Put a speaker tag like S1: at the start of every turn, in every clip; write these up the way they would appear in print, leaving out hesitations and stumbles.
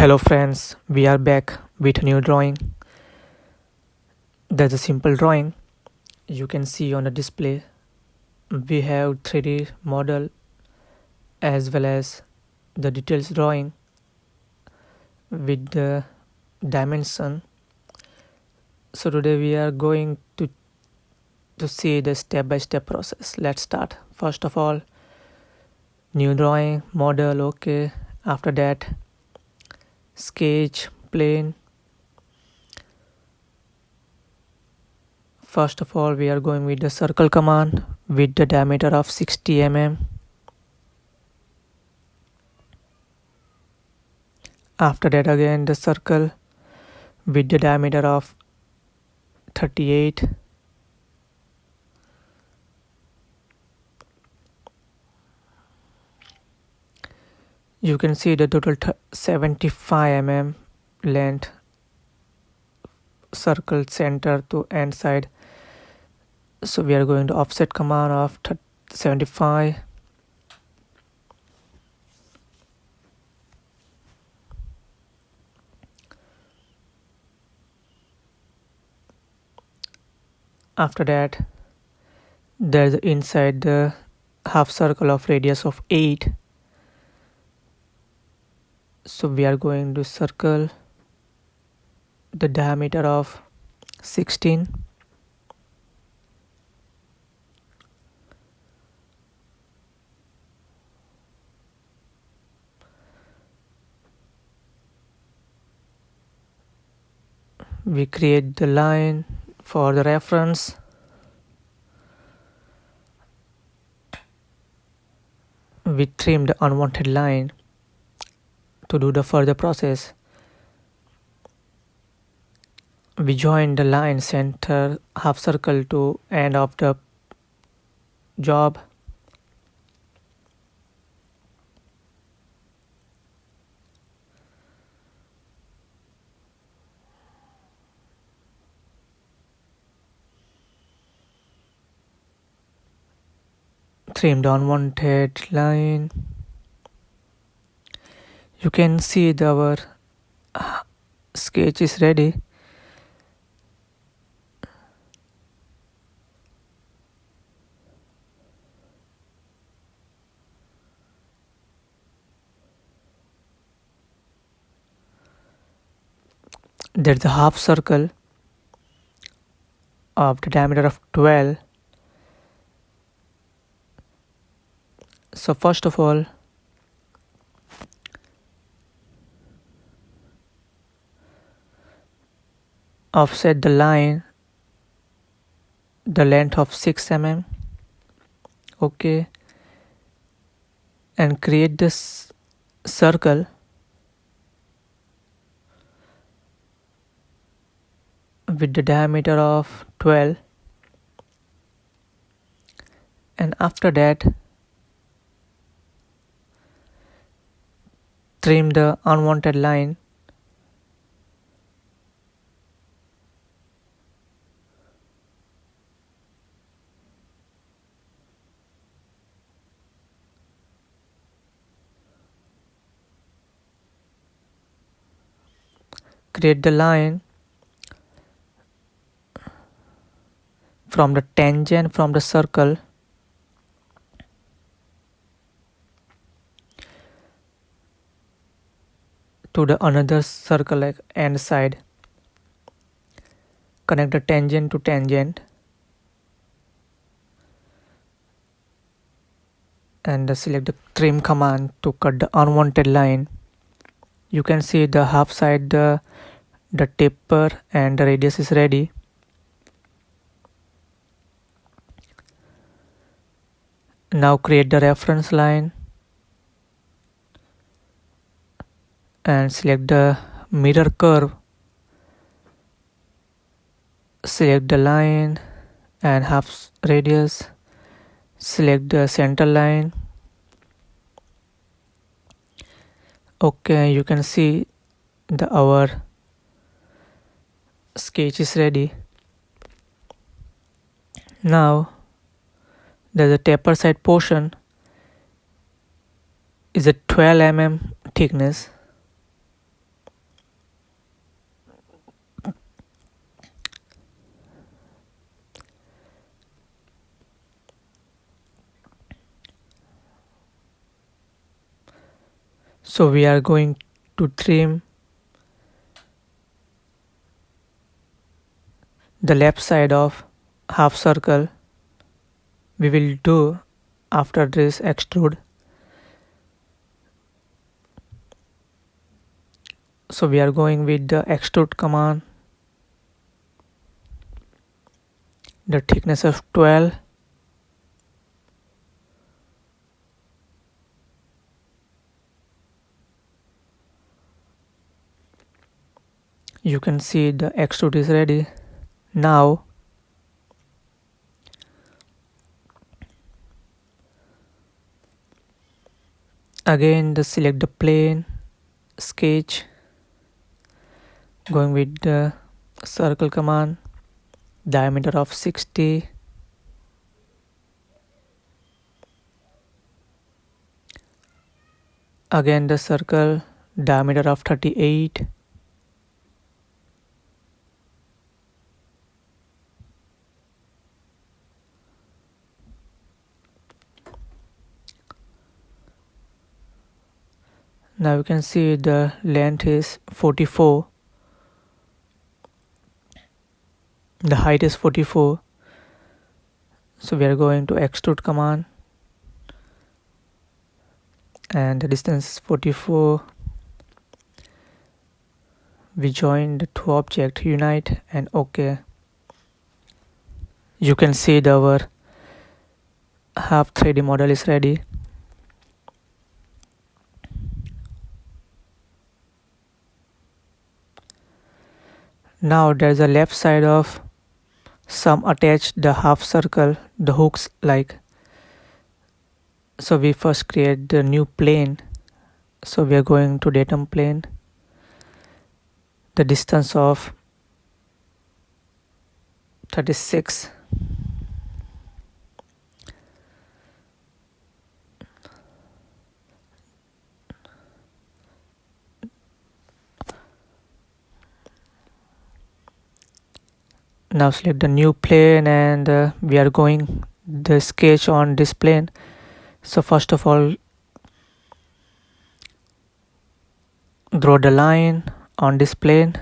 S1: Hello friends, we are back with a new drawing. There's a simple drawing you can see on the display. We have 3D model as well as the details drawing with the dimension. So today we are going to see the step-by-step process. Let's start. First of all, new drawing, model, okay. After that, sketch, plane. First of all, we are going with the circle command with the diameter of 60 mm. After that, again the circle with the diameter of 38. You can see the total 75 mm length, circle center to end side. So we are going to offset command of 75. After that, there's inside the half circle of radius of 8. So we are going to circle the diameter of 16. We create the line for the reference. We trim the unwanted line to do the further process. We join the line center half circle to end of the job. Trim the unwanted line. You can see our sketch is ready. There's the half circle of the diameter of 12. So first of all, offset the line, the length of 6 mm. Okay. And create this circle with the diameter of 12. And after that, trim the unwanted line. Create the line from the tangent from the circle to the another circle like end side. Connect the tangent to tangent and select the trim command to cut the unwanted line. You can see the half side, the taper and the radius is ready. Now create the reference line and select the mirror curve. Select the line and half radius. Select the center line. Okay, you can see our sketch is ready. Now there's a taper side portion is a 12 mm thickness. So we are going to trim the left side of half circle. We will do after this extrude. So we are going with the extrude command, the thickness of 12. You can see the extrude is ready. Now again select the plane, sketch, going with the circle command, diameter of 60. Again the circle, diameter of 38. Now you can see the length is 44. The height is 44. So we are going to extrude command, and the distance is 44. We join the two objects, unite and OK. You can see our half 3D model is ready. Now there's a left side of some attached the half circle, the hooks like. So we first create the new plane. So we are going to datum plane. The distance of 36. Now select the new plane, and we are going the sketch on this plane. So first of all, draw the line on this plane.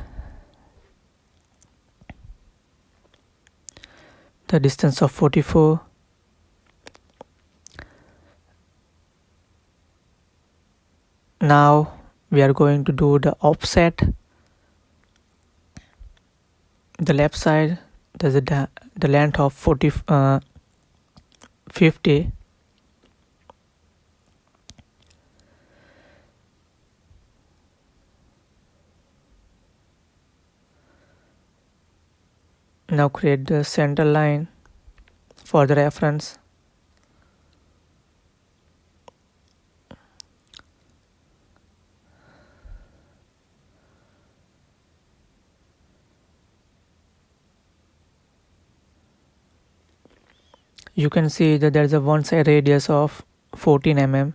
S1: The distance of 44. Now we are going to do the offset. The left side, there's the length of 50. Now create the center line for the reference. You can see that there's a one side radius of 14 mm.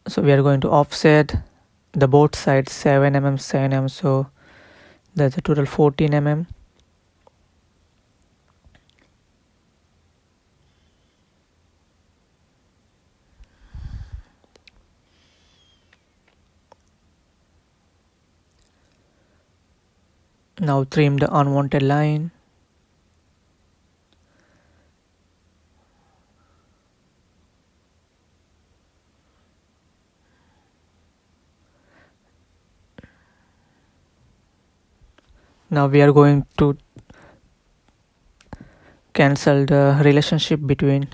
S1: So we are going to offset the both sides 7 mm, 7 mm. So that's a total 14 mm. Now trim the unwanted line. Now we are going to cancel the relationship between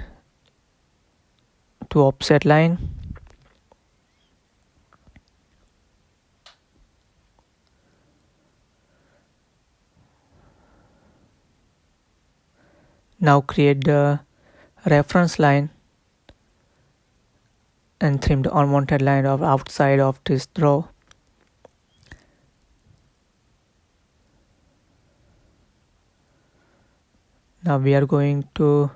S1: two offset line. Now create the reference line and trim the unwanted line of outside of this draw. Now we are going to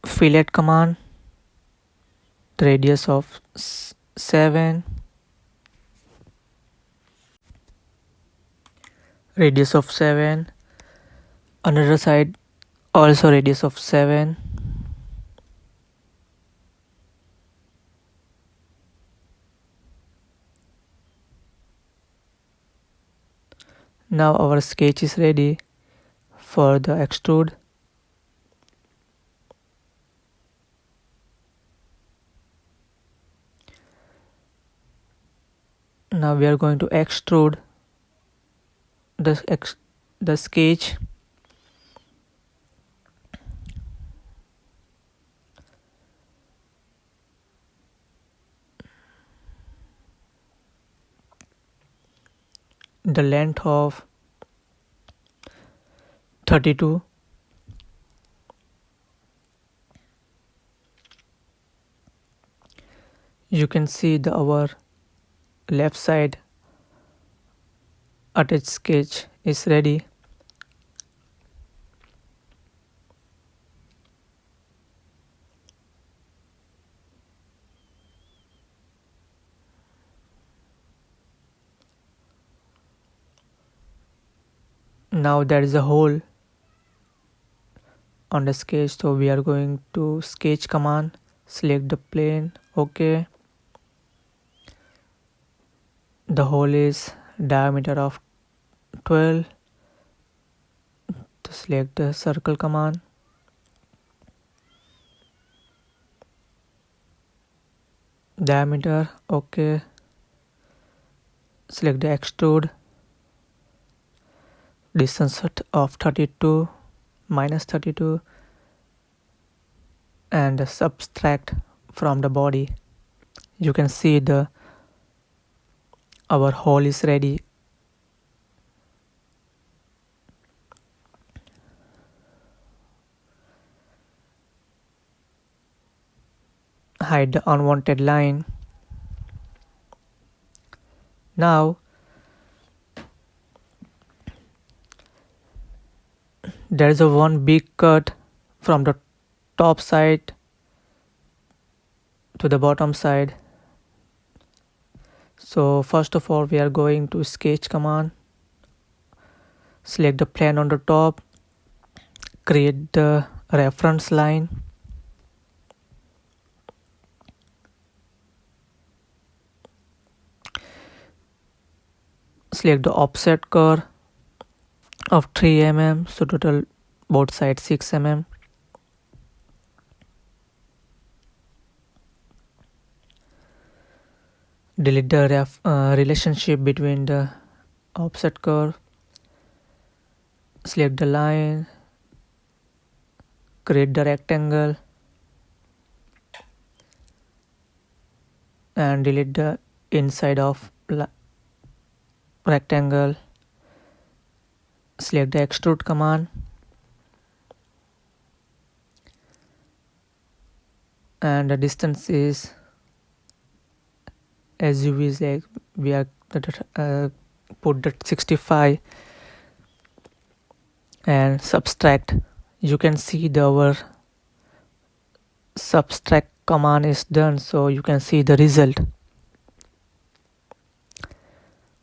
S1: fillet command, the radius of 7, Another side also radius of 7. Now our sketch is ready for the extrude. Now we are going to extrude the sketch. The length of 32. You can see our left side attached sketch is ready. Now there is a hole on the sketch, so we are going to sketch command, select the plane, OK. The hole is diameter of 12. To select the circle command, diameter, OK. Select the extrude, distance of 32 minus 32, and subtract from the body. You can see our hole is ready. Hide the unwanted line. Now there is one big cut from the top side to the bottom side. So first of all, we are going to sketch command, select the plane on the top, create the reference line, select the offset curve of 3 mm, so total both sides 6 mm. Delete the relationship between the offset curve, select the line, create the rectangle, and delete the inside of rectangle. Select the extrude command and the distance is as you wish. We are put the 65 and subtract. You can see our subtract command is done, so you can see the result.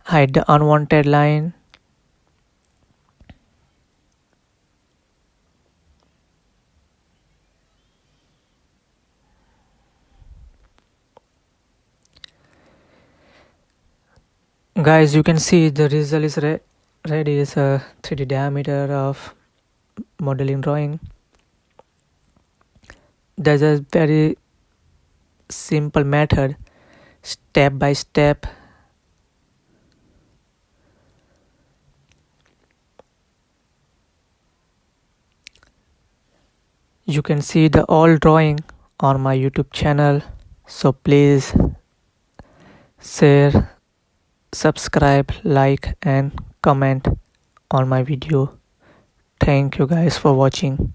S1: Hide the unwanted line. Guys, you can see the result is ready. Is a 3D diameter of modeling drawing. There's a very simple method, step by step. You can see the all drawing on my YouTube channel, so please share, subscribe, like and comment on my video. Thank you guys for watching.